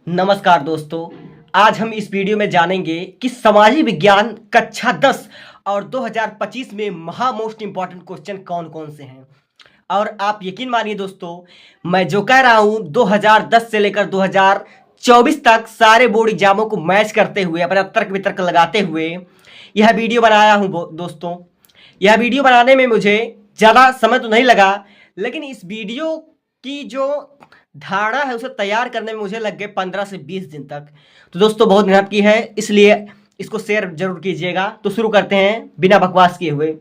नमस्कार दोस्तों। आज हम इस वीडियो में जानेंगे कि सामाजिक विज्ञान कक्षा 10 और 2025 में मोस्ट इंपॉर्टेंट क्वेश्चन कौन कौन से हैं। और आप यकीन मानिए दोस्तों, मैं जो कह रहा हूं 2010 से लेकर 2024 तक सारे बोर्ड एग्जामों को मैच करते हुए, अपना तर्क वितर्क लगाते हुए यह वीडियो बनाया हूं दोस्तों। यह वीडियो बनाने में मुझे ज़्यादा समय तो नहीं लगा, लेकिन इस वीडियो की जो धारणा है उसे तैयार करने में मुझे लग गए 15 से 20 दिन तक। तो दोस्तों बहुत मेहनत की है, इसलिए इसको शेयर जरूर कीजिएगा। तो शुरू करते हैं बिना बकवास किए हुए।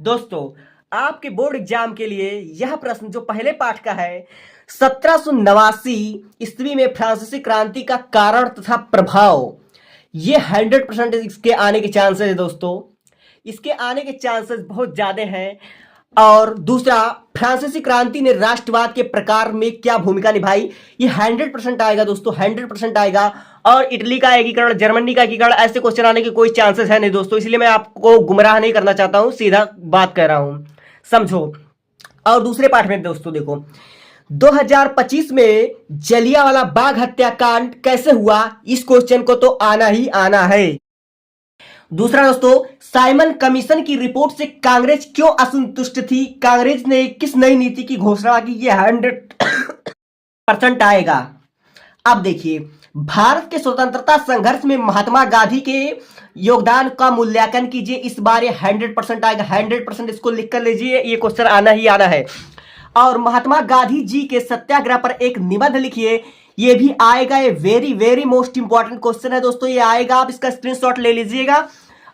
दोस्तों, आपके बोर्ड एग्जाम के लिए यह प्रश्न जो पहले पाठ का है, 1789 ईस्वी में फ्रांसीसी क्रांति का कारण तथा प्रभाव, ये 100% इसके आने के चांसेस है दोस्तों। इसके आने के चांसेस बहुत ज्यादा हैं। और दूसरा, फ्रांसीसी क्रांति ने राष्ट्रवाद के प्रकार में क्या भूमिका निभाई, ये 100% आएगा दोस्तों, 100% आएगा। और इटली का एकीकरण, जर्मनी का एकीकरण, ऐसे क्वेश्चन आने के कोई चांसेस है नहीं दोस्तों, इसलिए मैं आपको गुमराह नहीं करना चाहता हूं, सीधा बात कह रहा हूं, समझो। और दूसरे पाठ में दोस्तों देखो, 2025 में जलियांवाला बाग हत्याकांड कैसे हुआ, इस क्वेश्चन को तो आना ही आना है। दूसरा दोस्तों, साइमन कमीशन की रिपोर्ट से कांग्रेस क्यों असंतुष्ट थी, कांग्रेस ने किस नई नीति की घोषणा की, ये 100% आएगा। अब देखिए, भारत के स्वतंत्रता संघर्ष में महात्मा गांधी के योगदान का मूल्यांकन कीजिए, इस बार ये 100% आएगा, 100% इसको लिख कर लीजिए, ये क्वेश्चन आना ही आना है। और महात्मा गांधी जी के सत्याग्रह पर एक निबंध लिखिए, ये भी आएगा। ये very very most important question है दोस्तों, ये आएगा, आप इसका स्क्रीनशॉट ले लीजिएगा।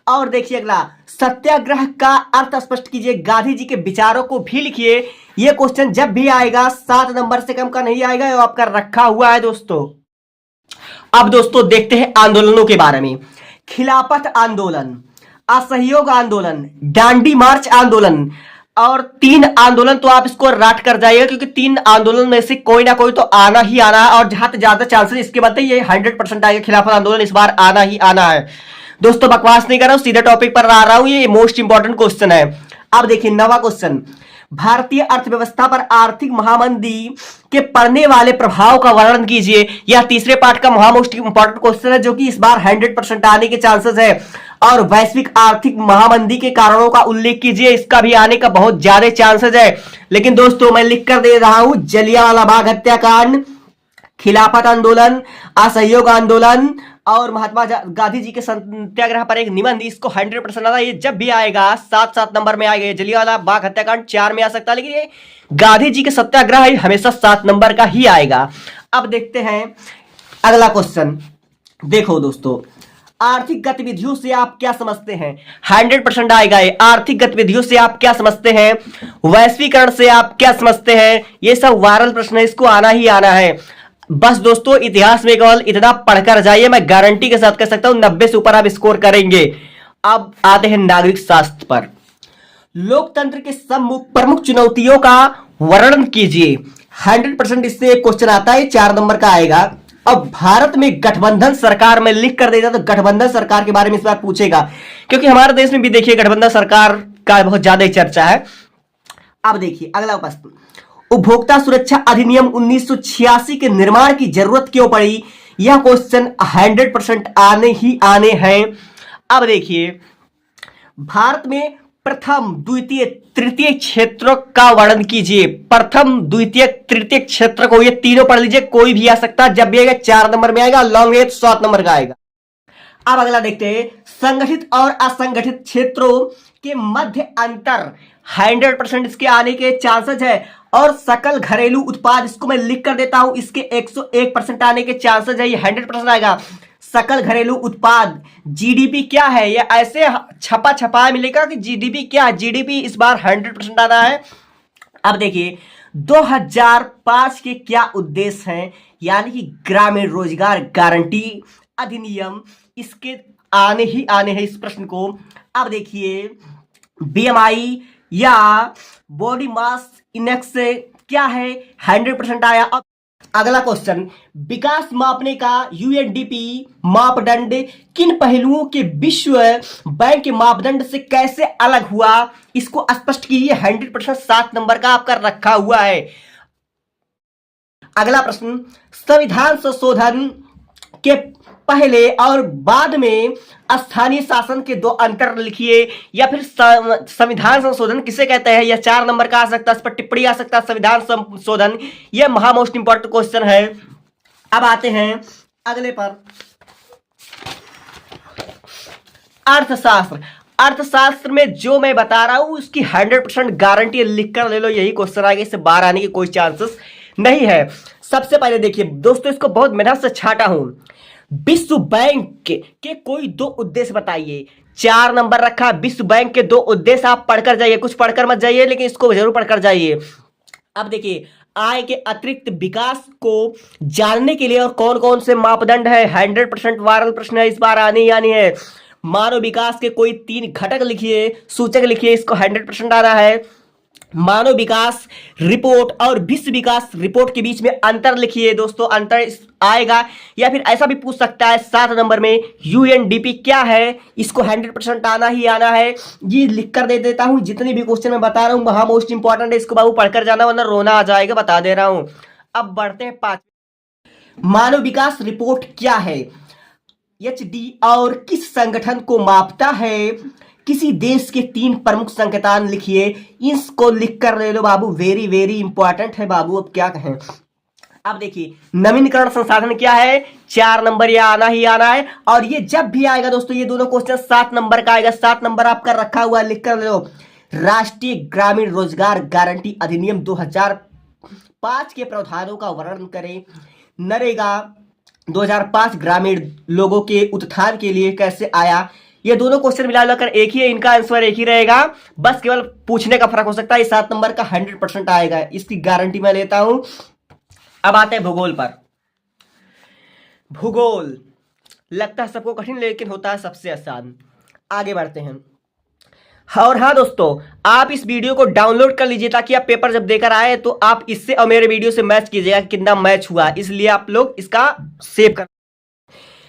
और देखिए अगला, सत्याग्रह का अर्थ स्पष्ट कीजिए, गांधी जी के विचारों को भी लिखिए। ये क्वेश्चन जब भी आएगा 7 नंबर से कम का नहीं आएगा, वो आपका रखा हुआ है दोस्तों। अब दोस्तों देखते हैं आंदोलनों के बारे में। खिलाफत आंदोलन, असहयोग आंदोलन, डांडी मार्च आंदोलन, और 3 आंदोलन तो आप इसको रट कर जाइएगा, क्योंकि 3 आंदोलन में से कोई ना कोई तो आना ही आना है। और जहां तक ज्यादा चांसेस इसके बनते हैं, ये 100% आएगा, खिलाफत आंदोलन इस बार आना ही आना है दोस्तों। बकवास नहीं कर रहा हूं, सीधे टॉपिक पर आ रहा हूं, ये मोस्ट इंपॉर्टेंट क्वेश्चन है। अब देखिए 9वां क्वेश्चन, भारतीय अर्थव्यवस्था पर आर्थिक महामंदी के पड़ने वाले प्रभाव का वर्णन कीजिए। यह तीसरे पार्ट का मोस्ट इंपॉर्टेंट क्वेश्चन है, जो कि इस बार 100% आने के चांसेस है। और वैश्विक आर्थिक महामंदी के कारणों का उल्लेख कीजिए, इसका भी आने का बहुत ज्यादा चांसेस है। लेकिन दोस्तों मैं लिख कर दे रहा हूं, जलियांवाला बाग हत्याकांड, खिलाफत आंदोलन, असहयोग आंदोलन और महात्मा गांधी जी के सत्याग्रह पर एक निबंध, इसको 100% आना। ये जब भी आएगा 7 नंबर में आएगा। जलियांवाला बाग हत्याकांड 4 में आ सकता है, लेकिन ये गांधी जी के सत्याग्रह हमेशा 7 नंबर का ही आएगा। अब देखते हैं अगला क्वेश्चन। देखो दोस्तों, आर्थिक गतिविधियों से आप क्या समझते हैं, 100% आएगा ये। आर्थिक गतिविधियों से आप क्या समझते हैं, वैश्वीकरण से आप क्या समझते हैं, ये सब वायरल प्रश्न है, इसको आना ही आना है। बस दोस्तों इतिहास में केवल इतना पढ़कर जाइए, मैं गारंटी के साथ कह सकता हूं 90 से ऊपर आप स्कोर करेंगे। अब आते हैं नागरिक शास्त्र पर। लोकतंत्र के प्रमुख चुनौतियों का वर्णन कीजिए, 100% इससे क्वेश्चन आता है, 4 नंबर का आएगा। अब भारत में गठबंधन सरकार में लिख कर देता, तो गठबंधन सरकार के बारे में इस बार पूछेगा, क्योंकि हमारे देश में भी देखिए गठबंधन सरकार का बहुत ज्यादा चर्चा है। अब देखिए अगला प्रश्न, उपभोक्ता सुरक्षा अधिनियम 1986 के निर्माण की जरूरत क्यों पड़ी, यह क्वेश्चन 100% आने ही आने हैं। अब देखिए, भारत में प्रथम द्वितीय तृतीय क्षेत्रों का वर्णन कीजिए। प्रथम द्वितीय तृतीय क्षेत्र को, ये तीनों पढ़ लीजिए, कोई भी आ सकता है, जब भी आएगा 4 नंबर में आएगा, लॉन्ग है 7 नंबर का आएगा। अब अगला देखते हैं, संगठित और असंगठित क्षेत्रों के मध्य अंतर, 100% इसके आने के चांसेस है। और सकल घरेलू उत्पाद, इसको मैं लिख कर देता हूं, इसके 101% आने के चांसेस है, ये 100% आएगा। सकल घरेलू उत्पाद, जीडीपी क्या है, ये ऐसे छपा छपा मिलेगा कि जीडीपी क्या है, जीडीपी इस बार 100% आना है। अब देखिए 2005 के क्या उद्देश्य हैं, यानी कि ग्रामीण रोजगार गारंटी अधिनियम, इसके आने ही आने हैं इस प्रश्न को। अब देखिए बीएमआई या बॉडी मास इंडेक्स क्या है, 100% आया। अब अगला क्वेश्चन, विकास मापने का यूएनडीपी मापदंड किन पहलुओं के विश्व बैंक के मापदंड से कैसे अलग हुआ, इसको स्पष्ट कीजिए, 100% 7 नंबर का आपका रखा हुआ है। अगला प्रश्न, संविधान संशोधन के पहले और बाद में स्थानीय शासन के दो अंतर लिखिए, या फिर संविधान संशोधन किसे कहते हैं, यह 4 नंबर का आ सकता है, इस पर टिप्पणी आ सकता है। संविधान संशोधन यह महा मोस्ट इंपॉर्टेंट क्वेश्चन है। अब आते हैं अगले पर, अर्थशास्त्र। अर्थशास्त्र में जो मैं बता रहा हूं उसकी 100% गारंटी लिख कर ले लो, यही क्वेश्चन आगे से बाहर आने की कोई चांसेस नहीं है। सबसे पहले देखिए दोस्तों, इसको बहुत मेहनत से छाटा हूं। विश्व बैंक के कोई 2 उद्देश्य बताइए। 4 नंबर रखा, विश्व बैंक के 2 उद्देश्य। आप पढ़कर जाइए, कुछ पढ़कर मत जाइए, लेकिन इसको जरूर पढ़कर जाइए। अब देखिए, आय के अतिरिक्त विकास को जानने के लिए और कौन कौन से मापदंड है, 100% वायरल प्रश्न है, इस बार आने ही आनी है। मानव विकास के कोई 3 घटक लिखिए, सूचक लिखिए, इसको 100% आना है। मानव विकास रिपोर्ट और विश्व विकास रिपोर्ट के बीच में अंतर लिखिए दोस्तों, अंतर आएगा। या फिर ऐसा भी पूछ सकता है 7 नंबर में, यूएनडीपी क्या है, इसको 100% आना ही आना है। ये लिख कर दे देता हूं, जितनी भी क्वेश्चन मैं बता रहा हूं वहां मोस्ट इंपॉर्टेंट है, इसको बाबू पढ़कर जाना वरना रोना आ जाएगा, बता दे रहा हूं। अब बढ़ते हैं 5, मानव विकास रिपोर्ट क्या है, एचडी और किस संगठन को मापता है। किसी देश के 3 प्रमुख संकेतान लिखिए, इसको लिख कर ले लो बाबू, वेरी वेरी इंपॉर्टेंट है बाबू। अब क्या कहें, अब देखिए नवीनीकरण संसाधन क्या है, 4 नंबर ये आना ही आना है। और ये जब भी आएगा दोस्तों, ये दोनों क्वेश्चन 7 नंबर का आएगा, 7 नंबर आपका रखा हुआ, लिख कर ले लो। राष्ट्रीय ग्रामीण रोजगार गारंटी अधिनियम 2005 के प्रावधानों का वर्णन करें। नरेगा 2005 ग्रामीण लोगों के उत्थान के लिए कैसे आया। ये दोनों क्वेश्चन मिलाकर एक ही है, इनका आंसर एक ही रहेगा, बस केवल पूछने का फर्क हो सकता है। ये 7 नंबर का 100% आएगा, इसकी गारंटी मैं लेता हूं। अब आते हैं भूगोल पर। भूगोल लगता है सबको कठिन, लेकिन होता है सबसे आसान। आगे बढ़ते हैं। और हाँ दोस्तों, आप इस वीडियो को डाउनलोड कर लीजिए ताकि आप पेपर जब देकर आए तो आप इससे और मेरे वीडियो से मैच कीजिएगा कितना मैच हुआ, इसलिए आप लोग इसका सेव कर।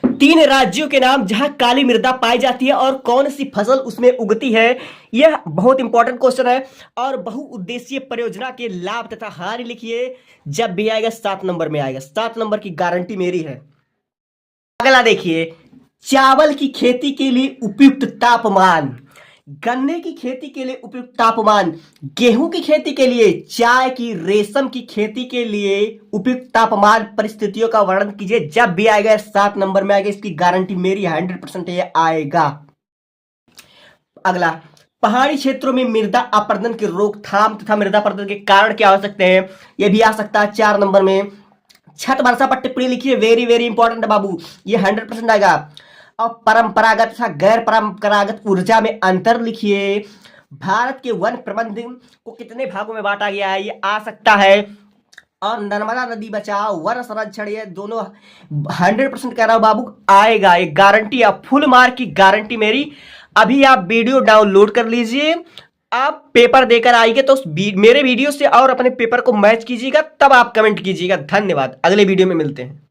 3 राज्यों के नाम जहां काली मृदा पाई जाती है और कौन सी फसल उसमें उगती है, यह बहुत इंपॉर्टेंट क्वेश्चन है। और बहुउद्देशीय परियोजना के लाभ तथा हानि लिखिए, जब भी आएगा 7 नंबर में आएगा, 7 नंबर की गारंटी मेरी है। अगला देखिए, चावल की खेती के लिए उपयुक्त तापमान, गन्ने की खेती के लिए उपयुक्त तापमान, गेहूं की खेती के लिए, चाय की, रेशम की खेती के लिए उपयुक्त तापमान परिस्थितियों का वर्णन कीजिए, जब भी आएगा 7 नंबर में आएगा, इसकी गारंटी मेरी 100% ये आएगा। अगला, पहाड़ी क्षेत्रों में मृदा अपरदन की रोकथाम तथा मृदा अपरदन के कारण क्या हो सकते हैं, यह भी आ सकता है 4 नंबर में। छत वर्षा पर टिप्पणी लिखिए, वेरी वेरी इंपॉर्टेंट बाबू, ये 100% आएगा। और परंपरागत तथा गैर परंपरागत ऊर्जा में अंतर लिखिए। भारत के वन प्रबंधन को कितने भागों में बांटा गया है, ये आ सकता है। और नर्मदा नदी बचाओ, वन संरक्षण, ये दोनों 100% कह रहा हूं बाबू, आएगा, ये गारंटी, आप फुल मार्क की गारंटी मेरी। अभी आप वीडियो डाउनलोड कर लीजिए, आप पेपर देकर आइए तो मेरे वीडियो से और अपने पेपर को मैच कीजिएगा, तब आप कमेंट कीजिएगा। धन्यवाद, अगले वीडियो में मिलते हैं।